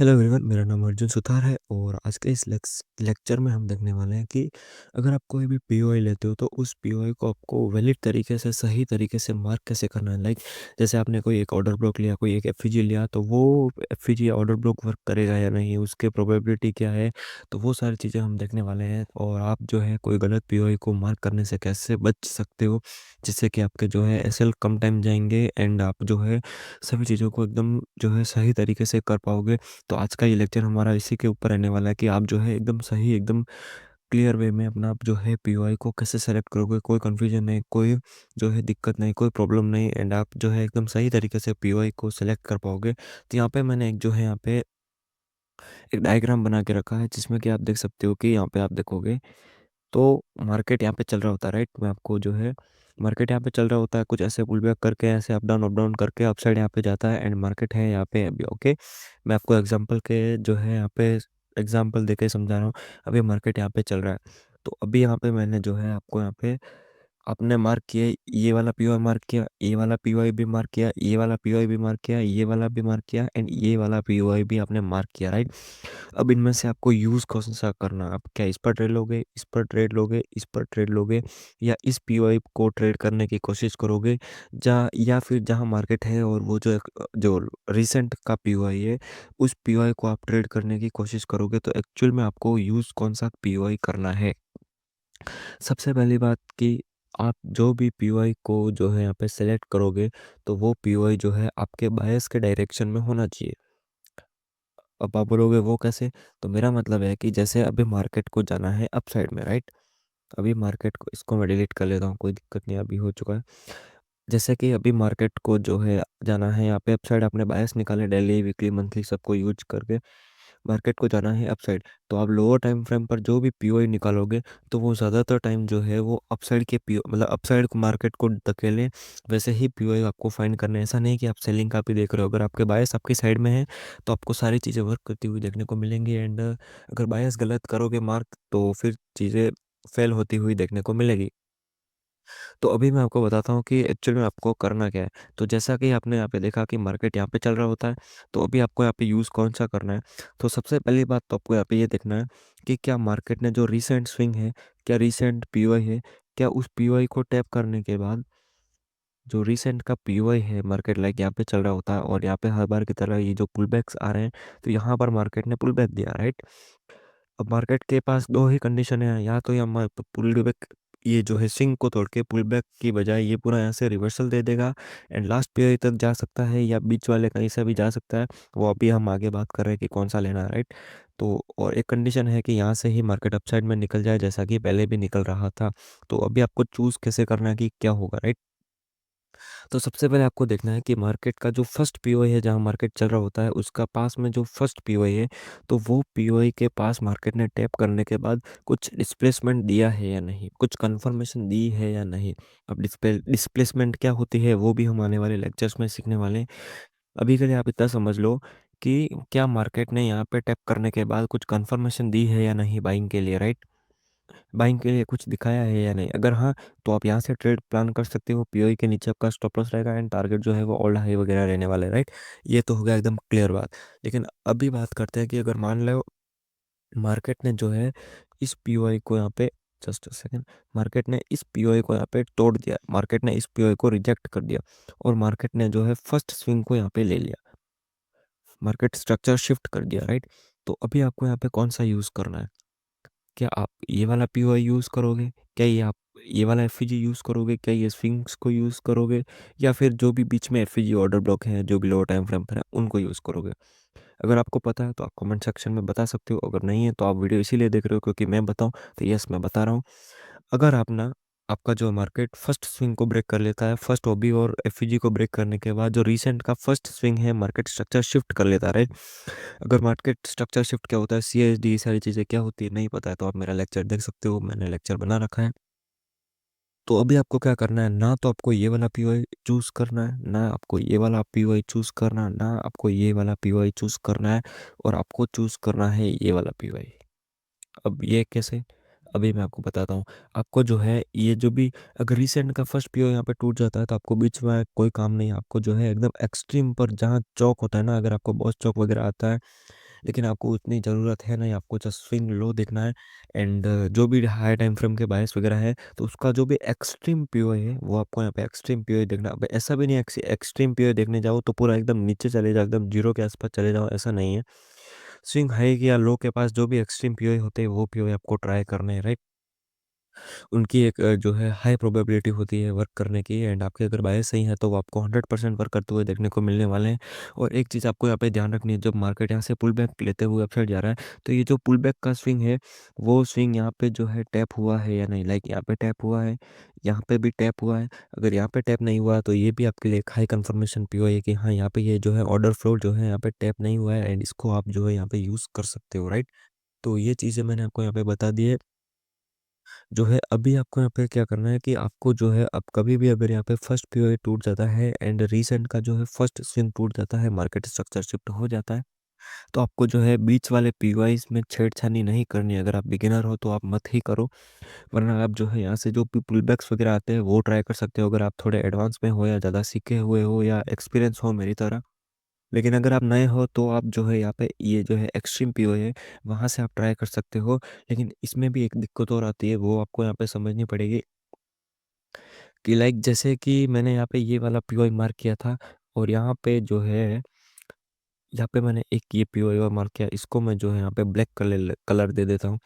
Hello everyone, मेरा नाम अर्जुन सुतार है और आज के इस लेक्चर में हम देखने वाले हैं कि अगर आप कोई भी पीओआई लेते हो तो उस पीओआई को आपको वैलिड तरीके से सही तरीके से मार्क कैसे करना है। लाइक जैसे आपने कोई एक ऑर्डर ब्लॉक लिया, कोई एक एफईजी लिया, तो वो एफईजी ऑर्डर ब्लॉक वर्क करेगा या नहीं, उसके प्रोबेबिलिटी क्या है। तो वो सारी चीज़ें हम देखने वाले हैं और आप जो है कोई गलत पीओआई को मार्क करने से कैसे बच सकते हो, जिससे कि आपके जो है एसएल कम टाइम जाएंगे एंड आप जो है सभी चीज़ों को एकदम जो है सही तरीके से कर पाओगे। तो आज का ये लेक्चर हमारा इसी के ऊपर रहने वाला है कि आप जो है एकदम सही, एकदम क्लियर वे में अपना आप जो है पीओआई को कैसे सेलेक्ट करोगे, कोई कन्फ्यूजन नहीं, कोई जो है दिक्कत नहीं, कोई प्रॉब्लम नहीं एंड आप जो है एकदम सही तरीके से पीओआई को सेलेक्ट कर पाओगे। तो यहाँ पे मैंने एक जो है यहाँ पे एक डायग्राम बना के रखा है, जिसमें कि आप देख सकते हो कि यहाँ पे आप देखोगे तो मार्केट यहाँ पे चल रहा होता है, राइट। मैं आपको जो है मार्केट यहाँ पे चल रहा होता है, कुछ ऐसे पुल बैक करके, ऐसे अप डाउन करके अपसाइड यहाँ पे जाता है एंड मार्केट है यहाँ पे अभी। ओके, मैं आपको एग्जांपल के जो है यहाँ पे एग्जांपल देके समझा रहा हूँ। अभी मार्केट यहाँ पे चल रहा है, तो अभी यहाँ पे मैंने जो है आपको यहाँ पे आपने मार्क किया, ये वाला पीओआई मार्क किया, ये वाला पीओआई भी मार्क किया, ये वाला पीओआई भी मार्क किया, ये वाला भी मार्क किया एंड ये वाला पीओआई भी आपने मार्क किया, राइट। अब इनमें से आपको यूज़ कौन सा करना है, आप क्या इस पर ट्रेड लोगे, इस पर ट्रेड लोगे, इस पर ट्रेड लोगे, या इस पीओआई को ट्रेड करने की कोशिश करोगे, जहाँ या फिर जहाँ मार्केट है और वो जो रिसेंट का पीओआई है, उस पीओआई को आप ट्रेड करने की कोशिश करोगे। तो एक्चुअल में आपको यूज़ कौन सा पीओआई करना है। सबसे पहली बात कि आप जो भी पीओआई को जो है यहाँ पे सेलेक्ट करोगे, तो वो पीओआई जो है आपके बायस के डायरेक्शन में होना चाहिए। अब आप बोलोगे वो कैसे, तो मेरा मतलब है कि जैसे अभी मार्केट को जाना है अप साइड में, राइट। अभी मार्केट को, इसको मैं डिलीट कर लेता हूँ, कोई दिक्कत नहीं, अभी हो चुका है। जैसे कि अभी मार्केट को जो है जाना है यहाँ पे अपसाइड, आपने बायस निकाले डेली वीकली मंथली सबको यूज करके मार्केट को जाना है अपसाइड। तो आप लोअर टाइम फ्रेम पर जो भी पीओई निकालोगे, तो वो ज़्यादातर टाइम जो है वो अपसाइड के पीओ मतलब अपसाइड को मार्केट को धकेले वैसे ही पीओई आपको फाइंड करने हैं। ऐसा नहीं कि आप सेलिंग का भी देख रहे हो। अगर आपके बायस आपकी साइड में है तो आपको सारी चीज़ें वर्क करती हुई देखने को मिलेंगी एंड अगर बायस गलत करोगे मार्क, तो फिर चीज़ें फेल होती हुई देखने को मिलेगी। तो अभी मैं आपको बताता हूँ कि एक्चुअल में आपको करना क्या है। तो जैसा कि आपने यहाँ पे देखा कि मार्केट यहाँ पे चल रहा होता है, तो अभी आपको यहाँ पे यूज़ कौन सा करना है। तो सबसे पहली बात तो आपको यहाँ पे ये देखना है कि क्या मार्केट ने जो रिसेंट स्विंग है, क्या रिसेंट पीओआई है, क्या उस पीओआई को टैप करने के बाद जो रिसेंट का पीओआई है, मार्केट लाइक यहाँ पे चल रहा होता है और यहाँ पे हर बार की तरह ये जो पुल बैक्स आ रहे हैं, तो यहाँ पर मार्केट ने पुल बैक दिया, राइट। अब मार्केट के पास दो ही कंडीशन है, या तो ये पुल बैक, ये जो है स्विंग को तोड़ के पुल बैक की बजाय ये पूरा यहाँ से रिवर्सल दे देगा एंड लास्ट पीरियड तक जा सकता है, या बीच वाले कहीं से भी जा सकता है। वो अभी हम आगे बात कर रहे हैं कि कौन सा लेना है, राइट। तो और एक कंडीशन है कि यहाँ से ही मार्केट अपसाइड में निकल जाए, जैसा कि पहले भी निकल रहा था। तो अभी आपको चूज कैसे करना है कि क्या होगा, राइट। तो सबसे पहले आपको देखना है कि मार्केट का जो फर्स्ट पीओआई है, जहां मार्केट चल रहा होता है, उसका पास में जो फर्स्ट पीओआई है, तो वो पीओआई के पास मार्केट ने टैप करने के बाद कुछ डिस्प्लेसमेंट दिया है या नहीं, कुछ कंफर्मेशन दी है या नहीं। अब डिस्प्लेसमेंट क्या होती है वो भी हम आने वाले लेक्चर्स में सीखने वाले हैं। अभी के लिए आप इतना समझ लो कि क्या मार्केट ने यहाँ पे टैप करने के बाद कुछ कंफर्मेशन दी है या नहीं बाइंग के लिए, राइट। बाइंग के लिए कुछ दिखाया है या नहीं, अगर हाँ, तो आप यहाँ से ट्रेड प्लान कर सकते हो। पीओई के नीचे आपका स्टॉप लॉस रहेगा एंड टारगेट जो है वो ऑल हाई वगैरह रहने वाला है, राइट। ये तो हो गया एकदम क्लियर बात। लेकिन अभी बात करते हैं कि अगर मान लो मार्केट ने जो है इस पीओई को यहाँ पे, जस्ट सेकंड, मार्केट ने इस पीओई को यहाँ पे तोड़ दिया, मार्केट ने इस पीओई को रिजेक्ट कर दिया और मार्केट ने जो है फर्स्ट स्विंग को यहाँ पे ले लिया, मार्केट स्ट्रक्चर शिफ्ट कर दिया, राइट। तो अभी आपको यहाँ पे कौन सा यूज़ करना है। क्या आप ये वाला पीओआई यूज़ करोगे, क्या ये आप ये वाला एफईजी यूज़ करोगे, क्या ये स्विंग्स को यूज़ करोगे, या फिर जो भी बीच में एफईजी ऑर्डर ब्लॉक है, जो भी लोअर टाइम फ्रेम पर है, उनको यूज़ करोगे। अगर आपको पता है तो आप कमेंट सेक्शन में बता सकते हो, अगर नहीं है तो आप वीडियो इसीलिए देख रहे हो क्योंकि मैं बताऊं। तो यस, मैं बता रहा हूँ। अगर आप ना, आपका जो मार्केट फर्स्ट स्विंग को ब्रेक कर लेता है, फर्स्ट ओबी और एफईजी को ब्रेक करने के बाद जो रीसेंट का फर्स्ट स्विंग है, मार्केट स्ट्रक्चर शिफ्ट कर लेता है, राइट। अगर मार्केट स्ट्रक्चर शिफ्ट क्या होता है, सीएसडी, सारी चीज़ें क्या होती है नहीं पता है, तो आप मेरा लेक्चर देख सकते हो, मैंने लेक्चर बना रखा है। तो अभी आपको क्या करना है, ना तो आपको ये वाला पीओआई चूज करना है, ना आपको ये वाला पीओआई चूज करना है, ना आपको ये वाला पीओआई चूज करना है, और आपको चूज करना है ये वाला पीओआई। अब ये कैसे, अभी मैं आपको बताता हूँ। आपको जो है ये जो भी, अगर रिसेंट का फर्स्ट पीओ यहाँ पे टूट जाता है तो आपको बीच में कोई काम नहीं है। आपको जो है एकदम एक्सट्रीम पर जहाँ चौक होता है ना, अगर आपको बॉस चौक वगैरह आता है, लेकिन आपको उतनी ज़रूरत है नहीं, आपको जस्ट स्विंग लो देखना है। एंड जो भी हाई टाइम फ्रेम के बायस वगैरह है, तो उसका जो भी एक्सट्रीम पीओ है वो आपको यहाँ पे एक्सट्रीम पीओ देखना। अब ऐसा भी नहीं है एक्सट्रीम पीओ देखने जाओ तो पूरा एकदम नीचे चले जाओ, एकदम जीरो के आसपास चले जाओ, ऐसा नहीं है। स्विंग हाई या लो के पास जो भी एक्सट्रीम पीओ होते हैं वो पीओ आपको ट्राई करने हैं, राइट। उनकी एक जो है हाई प्रोबेबिलिटी होती है वर्क करने की, एंड आपके अगर बायस सही है तो वो आपको 100% वर्क करते हुए देखने को मिलने वाले हैं। और एक चीज़ आपको यहाँ पे ध्यान रखनी है, जब मार्केट यहाँ से पुल बैक लेते हुए अपसाइड जा रहा है, तो ये जो पुल बैक का स्विंग है, वो स्विंग यहाँ पे जो है टैप हुआ है या नहीं। लाइक यहाँ पे टैप हुआ है, यहाँ पे भी टैप हुआ है। अगर यहाँ पे टैप नहीं हुआ तो ये भी आपके लिए एक हाई कंफर्मेशन पी है कि हाँ, यहाँ पे ये जो है ऑर्डर फ्लो जो है यहाँ पे टैप नहीं हुआ है, एंड इसको आप जो है यहाँ पे यूज़ कर सकते हो, राइट। तो ये चीज़ें मैंने आपको यहाँ पे बता दी है। जो है अभी आपको यहाँ पे क्या करना है कि आपको जो है अब कभी भी अगर यहाँ पे फर्स्ट पीओए टूट जाता है एंड रीसेंट का जो है फर्स्ट स्विंग टूट जाता है, मार्केट स्ट्रक्चर शिफ्ट हो जाता है, तो आपको जो है बीच वाले पीओआईस में छेड़छानी नहीं करनी है। अगर आप बिगिनर हो तो आप मत ही करो, वरना आप जो है यहाँ से जो पुल बैक्स वगैरह आते हैं वो ट्राई कर सकते हो, अगर आप थोड़े एडवांस में हो या ज़्यादा सीखे हुए हो या एक्सपीरियंस हो मेरी तरह। लेकिन अगर आप नए हो तो आप जो है यहाँ पे ये जो है एक्सट्रीम पीओ है, वहाँ से आप ट्राई कर सकते हो। लेकिन इसमें भी एक दिक्कत और आती है, वो आपको यहाँ पे समझनी पड़ेगी कि लाइक जैसे कि मैंने यहाँ पे ये वाला पीओआई मार्क किया था, और यहाँ पे जो है यहाँ पे मैंने एक ये पीओआई और मार्क किया, इसको मैं जो है यहाँ पे ब्लैक कलर कलर दे देता हूँ।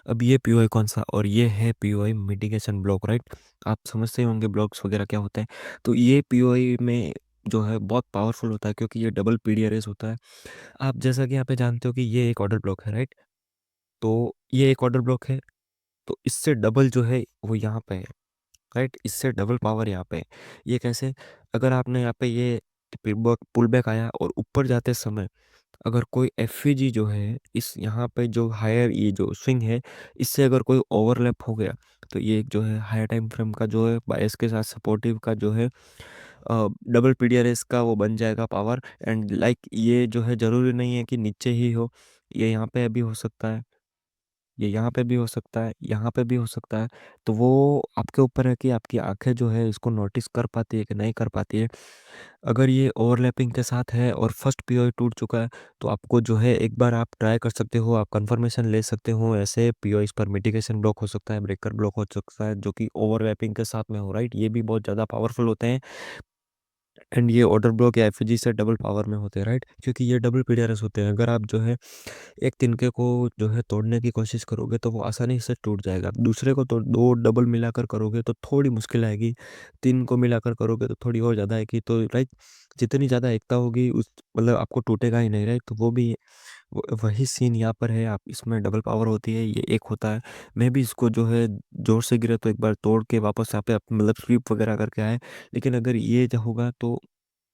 अब ये पीओआई कौन सा, और ये है पीओआई मिटिगेशन ब्लॉक, राइट। आप समझते ही होंगे ब्लॉक्स वगैरह क्या होते हैं। तो ये पीओआई में जो है बहुत पावरफुल होता है, क्योंकि ये डबल पीडीआरएस होता है। आप जैसा कि यहाँ पे जानते हो कि ये एक ऑर्डर ब्लॉक है, राइट। तो ये एक ऑर्डर ब्लॉक है, तो इससे डबल जो है वो यहाँ पे है, राइट। इससे डबल पावर यहाँ पे है। ये कैसे, अगर आपने यहाँ पे ये पुल बैक आया और ऊपर जाते समय अगर कोई एफवीजी जो है इस यहाँ पे जो हायर ये जो स्विंग है, इससे अगर कोई ओवरलैप हो गया, तो ये जो है हायर टाइम फ्रेम का जो है बायस के साथ सपोर्टिव का जो है डबल पीडीआरएस का वो बन जाएगा पावर। एंड लाइक ये जो है ज़रूरी नहीं है कि नीचे ही हो, ये यहाँ पे भी हो सकता है, ये यहाँ पे भी हो सकता है, यहाँ पे भी हो सकता है। तो वो आपके ऊपर है कि आपकी आंखें जो है इसको नोटिस कर पाती है कि नहीं कर पाती है। अगर ये ओवरलैपिंग के साथ है और फर्स्ट पीओई टूट चुका है, तो आपको जो है एक बार आप ट्राई कर सकते हो, आप कंफर्मेशन ले सकते हो। ऐसे पीओईस पर मिटिगेशन ब्लॉक हो सकता है, ब्रेकर ब्लॉक हो सकता है, जो कि ओवरलैपिंग के साथ में हो, राइट। ये भी बहुत ज़्यादा पावरफुल होते हैं। एंड ये ऑर्डर ब्लॉक या एफजी से डबल पावर में होते हैं, राइट, क्योंकि ये डबल पीडीआरएस होते हैं। अगर आप जो है एक तिनके को जो है तोड़ने की कोशिश करोगे तो वो आसानी से टूट जाएगा। दूसरे को तो दो डबल मिलाकर करोगे तो थोड़ी मुश्किल आएगी, तीन को मिलाकर करोगे तो थोड़ी और ज़्यादा आएगी। तो राइट, जितनी ज़्यादा एकता होगी उस मतलब आपको टूटेगा ही नहीं, राइट। तो वो भी वही सीन यहाँ पर है, आप इसमें डबल पावर होती है, ये एक होता है। मैं भी इसको जो है जोर से गिरा तो एक बार तोड़ के वापस यहाँ पे मतलब स्वीप वगैरह करके आए। लेकिन अगर ये जो होगा तो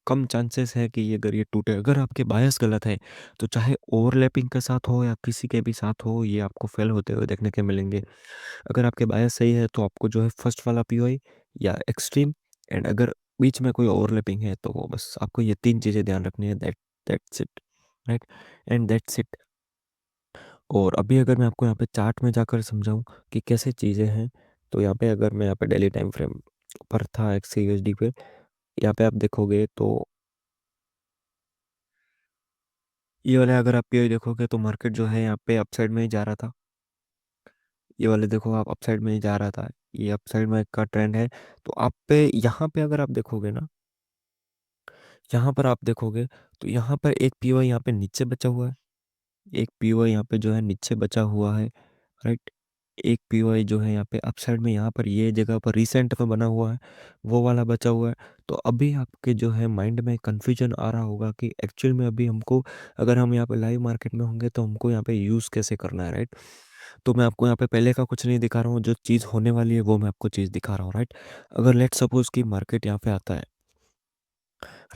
कम चांसेस है कि ये अगर ये टूटे। अगर आपके बायस गलत है तो चाहे ओवरलैपिंग के साथ हो या किसी के भी साथ हो, ये आपको फेल होते हुए देखने के मिलेंगे। अगर आपके बायस सही है तो आपको जो है फर्स्ट वाला पीओई या एक्सट्रीम, एंड अगर बीच में कोई ओवरलैपिंग है तो वो बस आपको ये तीन चीज़ें ध्यान रखनी है, that's it, right, and that's it. और अभी अगर मैं आपको यहाँ पे चार्ट में जाकर समझाऊँ कि कैसे चीज़ें हैं, तो यहाँ पे अगर मैं यहाँ पे डेली टाइम फ्रेम पर था एक्सयूएसडी पे, यहाँ पे आप देखोगे तो ये वाले अगर आप ये देखोगे तो मार्केट जो है यहाँ पे अपसाइड में ही जा रहा था। ये वाले देखो आप अपसाइड में ही जा रहा था, ये अपसाइड में का ट्रेंड है। तो आप पे यहाँ पे अगर आप देखोगे ना, यहाँ पर आप देखोगे तो यहाँ पर एक पीओ यहाँ पे नीचे बचा हुआ है, एक पीओ यहाँ पे जो है नीचे बचा हुआ है, राइट। एक पीओआई जो है यहाँ पे अपसाइड में यहाँ पर ये जगह पर रिसेंट में बना हुआ है, वो वाला बचा हुआ है। तो अभी आपके जो है माइंड में कंफ्यूजन आ रहा होगा कि एक्चुअल में अभी हमको, अगर हम यहाँ पे लाइव मार्केट में होंगे तो हमको यहाँ पे यूज़ कैसे करना है, राइट। तो मैं आपको यहाँ पे पहले का कुछ नहीं दिखा रहा हूँ, जो चीज़ होने वाली है वो मैं आपको चीज़ दिखा रहा हूँ, राइट। अगर लेट सपोज कि मार्केट यहाँ पे आता है,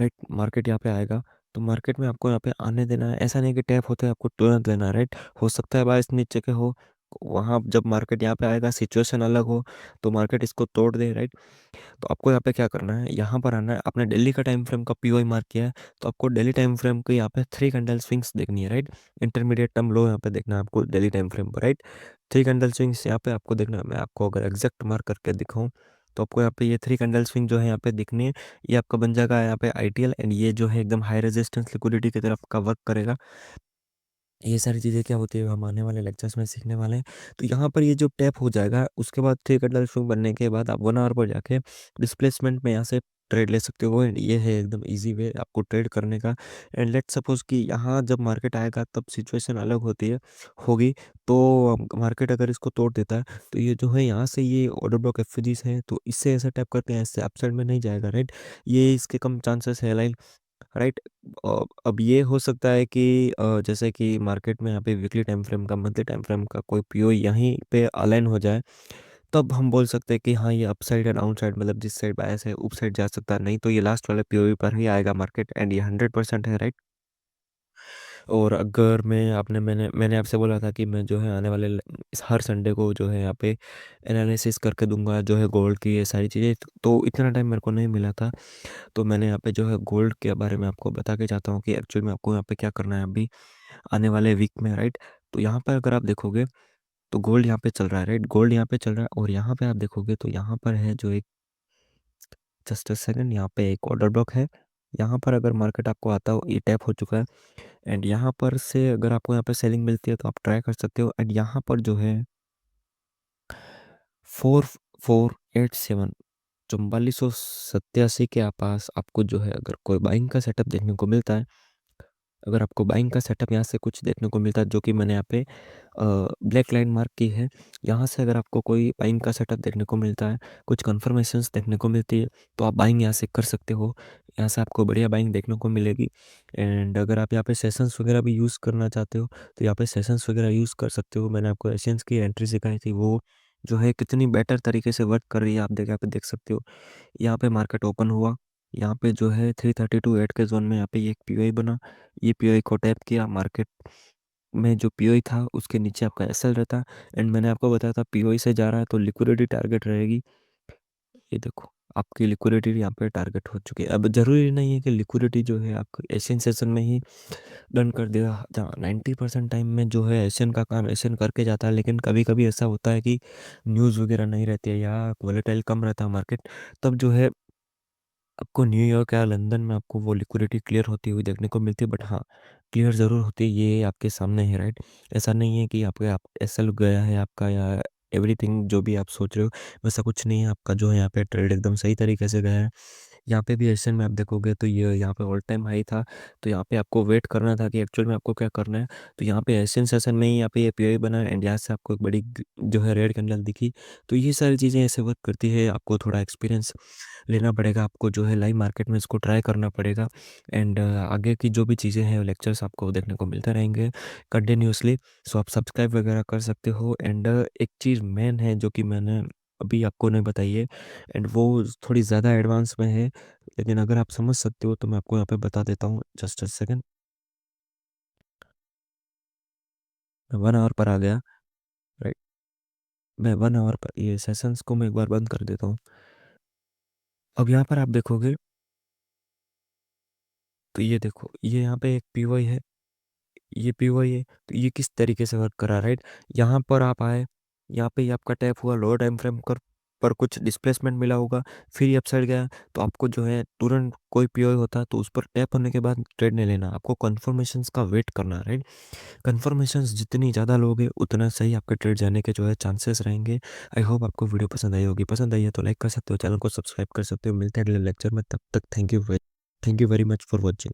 राइट, मार्केट यहाँ पे आएगा, तो मार्केट में आपको यहाँ पे आने देना है। ऐसा नहीं कि टैप होते हैं आपको तुरंत लेना है, राइट। हो सकता है बाइस नीचे के हो, वहाँ जब मार्केट यहाँ पे आएगा सिचुएशन अलग हो, तो मार्केट इसको तोड़ दे, राइट। तो आपको यहाँ पे क्या करना है, यहाँ पर आना है। आपने डेली का टाइम फ्रेम का पीओई मार्क किया है, तो आपको डेली टाइम फ्रेम को यहाँ पे थ्री कैंडल स्विंग्स देखनी है, राइट। इंटरमीडिएट टर्म लो यहाँ पे देखना है आपको डेली टाइम फ्रेम पर, राइट। थ्री कैंडल स्विंग्स यहाँ पे आपको देखना है। मैं आपको अगर एग्जैक्ट मार्क करके दिखाऊँ तो आपको यहाँ पे ये थ्री कैंडल स्विंग जो है यहाँ पे दिखनी है। ये आपका बन जाएगा यहाँ पे आईटीएल, एंड ये जो है एकदम हाई रेजिस्टेंस लिक्विडिटी की तरफ का वर्क करेगा। ये सारी चीज़ें क्या होती है हम आने वाले लेक्चर्स में सीखने वाले हैं। तो यहाँ पर ये जो टैप हो जाएगा उसके बाद 3 कैंडल स्विंग बनने के बाद आप 1 आवर पर जाके डिस्प्लेसमेंट में यहाँ से ट्रेड ले सकते हो एंड ये है एकदम ईज़ी वे आपको ट्रेड करने का। एंड लेट्स सपोज़ कि यहाँ जब मार्केट आएगा तब सिचुएशन अलग होती है होगी। तो मार्केट अगर इसको तोड़ देता है तो ये जो है यहाँ से ये ऑर्डर ब्लॉक एफजीज हैं तो इससे ऐसा टैप करते हैं, इससे अपसाइड में नहीं जाएगा, राइट। ये इसके कम चांसेस है, राइट। अब ये हो सकता है कि जैसे कि मार्केट में यहाँ पे वीकली टाइम फ्रेम का, मंथली टाइम फ्रेम का कोई पीओ यहीं पे अलाइन हो जाए, तब हम बोल सकते हैं कि हाँ ये अपसाइड एंड डाउनसाइड मतलब जिस साइड बायस है उप साइड जा सकता है, नहीं तो ये लास्ट वाले पीओ पर ही आएगा मार्केट एंड ये 100% है, राइट। और अगर मैं आपने मैंने मैंने आपसे बोला था कि मैं जो है आने वाले इस हर संडे को जो है यहाँ पे एनालिसिस करके दूंगा जो है गोल्ड की ये सारी चीज़ें, तो इतना टाइम मेरे को नहीं मिला था। तो मैंने यहाँ पे जो है गोल्ड के बारे में आपको बता के चाहता हूँ कि एक्चुअल में आपको यहाँ पे क्या करना है अभी आने वाले वीक में, राइट। तो यहाँ पर अगर आप देखोगे तो गोल्ड यहाँ पे चल रहा है, राइट। गोल्ड यहाँ पे चल रहा है और यहाँ पे आप देखोगे तो यहाँ पर है जो एक, जस्ट अ सेकंड, यहाँ पे एक ऑर्डर ब्लॉक है। यहाँ पर अगर मार्केट आपको आता हो ये टैप हो चुका है एंड यहाँ पर से अगर आपको यहाँ पे सेलिंग मिलती है तो आप ट्राई कर सकते हो। एंड यहाँ पर जो है 4487 4487 के आसपास आपको जो है अगर कोई बाइंग का सेटअप देखने को मिलता है, अगर आपको बाइंग का सेटअप यहाँ से कुछ देखने को मिलता है जो कि मैंने यहाँ पे ब्लैक लाइन मार्क की है, यहाँ से अगर आपको कोई बाइंग का सेटअप देखने को मिलता है, कुछ कन्फर्मेशंस देखने को मिलती है, तो आप बाइंग यहाँ से कर सकते हो। यहाँ से आपको बढ़िया बाइंग देखने को मिलेगी। एंड अगर आप यहाँ पे सेशंस वगैरह भी यूज़ करना चाहते हो तो यहाँ पे सेशंस वगैरह यूज़ कर सकते हो। मैंने आपको एशियंस की एंट्री सिखाई थी, वो जो है कितनी बेटर तरीके से वर्क कर रही है, आप देख यहाँ पे देख सकते हो। यहाँ पे मार्केट ओपन हुआ, यहाँ पे जो है 332.8 के जोन में यहाँ पे ये एक पीओई बना, ये पीओई को टैप किया, मार्केट में जो पीओई था उसके नीचे आपका एसएल रहता। एंड मैंने आपको बताया था पीओई से जा रहा है तो लिक्विडिटी टारगेट रहेगी, ये देखो आपकी लिक्विडिटी यहाँ पे टारगेट हो चुकी है। अब जरूरी नहीं है कि लिक्विडिटी जो है आपको एशियन सेशन में ही डन कर देगा, जहाँ 90% टाइम में जो है एशियन का काम एशियन करके जाता है, लेकिन कभी कभी ऐसा होता है कि न्यूज़ वगैरह नहीं रहती है या वोलेटाइल कम रहता है मार्केट, तब जो है आपको न्यूयॉर्क या लंदन में आपको वो लिक्विडिटी क्लियर होती हुई देखने को मिलती है। बट हाँ, क्लियर ज़रूर होती है, ये आपके सामने है, राइट। ऐसा नहीं है कि आपके आप एसएल गया है आपका या एवरीथिंग जो भी आप सोच रहे हो वैसा कुछ नहीं है। आपका जो है यहाँ पे ट्रेड एकदम सही तरीके से गया है। यहाँ पे भी एशियन में आप देखोगे तो ये यहाँ पे ऑल टाइम हाई था, तो यहाँ पे आपको वेट करना था कि एक्चुअल में आपको क्या करना है। तो यहाँ पे एशियन सेशन में ही यहाँ पे ये पीओई बना एंड यहाँ से आपको एक बड़ी जो है रेड कैंडल दिखी। तो ये सारी चीज़ें ऐसे वर्क करती है, आपको थोड़ा एक्सपीरियंस लेना पड़ेगा, आपको जो है लाइव मार्केट में इसको ट्राई करना पड़ेगा। एंड आगे की जो भी चीज़ें हैं लेक्चर्स आपको देखने को मिलते रहेंगे कंटिन्यूसली। सो आप सब्सक्राइब वगैरह कर सकते हो। एंड एक चीज़ मेन है जो कि मैंने अभी आपको नहीं बताई है एंड वो थोड़ी ज़्यादा एडवांस में है, लेकिन अगर आप समझ सकते हो तो मैं आपको यहाँ पे बता देता हूँ। जस्ट अ सेकंड, मैं 1 आवर पर आ गया, राइट। मैं 1 आवर पर ये सेशंस को मैं एक बार बंद कर देता हूँ। अब यहाँ पर आप देखोगे तो ये देखो ये यहाँ पे एक पीओई है, ये पीओई है, तो ये किस तरीके से वर्क करा, राइट। यहाँ पर आप आए, यहाँ पे ये आपका टैप हुआ लोअर टाइम फ्रेम पर कुछ डिस्प्लेसमेंट मिला होगा, फिर ये अपसाइड गया, तो आपको जो है तुरंत कोई पीओई होता है तो उस पर टैप होने के बाद ट्रेड नहीं लेना, आपको कन्फर्मेशंस का वेट करना, राइट। कन्फर्मेशंस जितनी ज़्यादा लोगे उतना सही आपके ट्रेड जाने के जो है चांसेस रहेंगे। आई होप आपको वीडियो पसंद आई होगी, पसंद आई है तो लाइक कर सकते हो, चैनल को सब्सक्राइब कर सकते हो। मिलते हैं अगले लेक्चर में, तब तक thank you very much for watching.